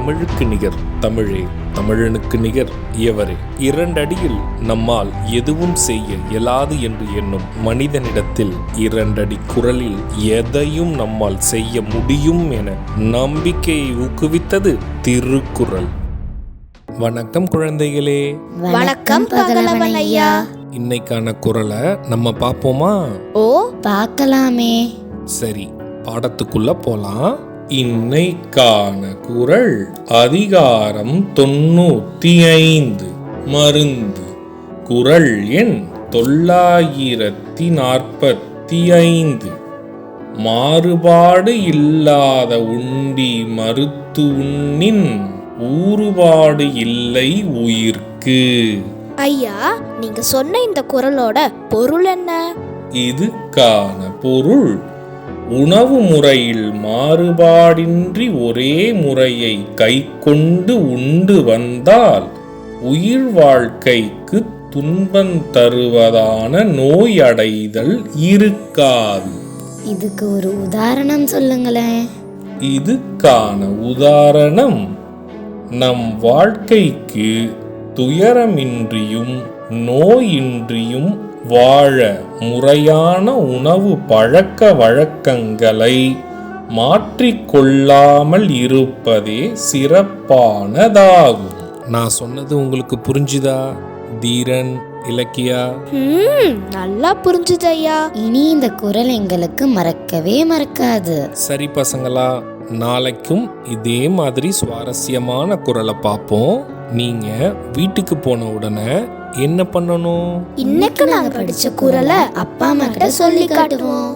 தமிழுக்கு நிகர் தமிழே, தமிழனுக்கு நிகர் எவரே. 2 அடியில் நம்மால் எதுவும் செய்ய இயலாது என்று எண்ணும் மனிதனிடத்தில் 2 அடி குரலில் எதையும் நம்மால் செய்ய முடியும் என நம்பிக்கையை ஊக்குவித்தது திருக்குறள். வணக்கம் குழந்தைகளே. வணக்கம் பகலவன் ஐயா. இன்னைக்கான குறளை நம்ம பார்ப்போமா? ஓ, பார்க்கலாமே. சரி, பாடத்துக்குள்ள போலாம். இன்னைக்கான குறள் அதிகாரம் 95 மருந்து. குறள் எண் 945. மாறுபாடு இல்லாத உண்டி மறுத்து உண்ணின் ஊறுபாடு இல்லை உயிர்க்கு. ஐயா, நீங்க சொன்ன இந்த குறளோட பொருள் என்ன? இதுக்கான பொருள், உணவு முறையில் மாறுபாடின்றி ஒரே முறையை கைக்கொண்டு உண்டு வந்தால் உயிர் வாழ்க்கைக்கு துன்பம் தருவதான நோய் அடைதல் இருக்காது. இதுக்கு ஒரு உதாரணம் சொல்லுங்களேன். இதுக்கான உதாரணம், நம் வாழ்க்கைக்கு துயரமின்றியும் நோயின்றியும் வாழ முறையான உணவு பழக்க வழக்கங்களை மாற்றிக்கொள்ளாமல் இருப்பதே சிறப்பானதாகும். நான் சொன்னது உங்களுக்கு புரிஞ்சுதா தீரன், இலக்கியா? நல்லா புரிஞ்சுது ஐயா. இனி இந்த குறள் எங்களுக்கு மறக்கவே மறக்காது. சரி பசங்களா, நாளைக்கும் இதே மாதிரி சுவாரஸ்யமான குறளை பார்ப்போம். நீங்க வீட்டுக்கு போன உடனே என்ன பண்ணணும்? இன்னைக்கு நாங்க படிச்ச குறளை அப்பா அம்மா கிட்ட சொல்லி காட்டுவோம்.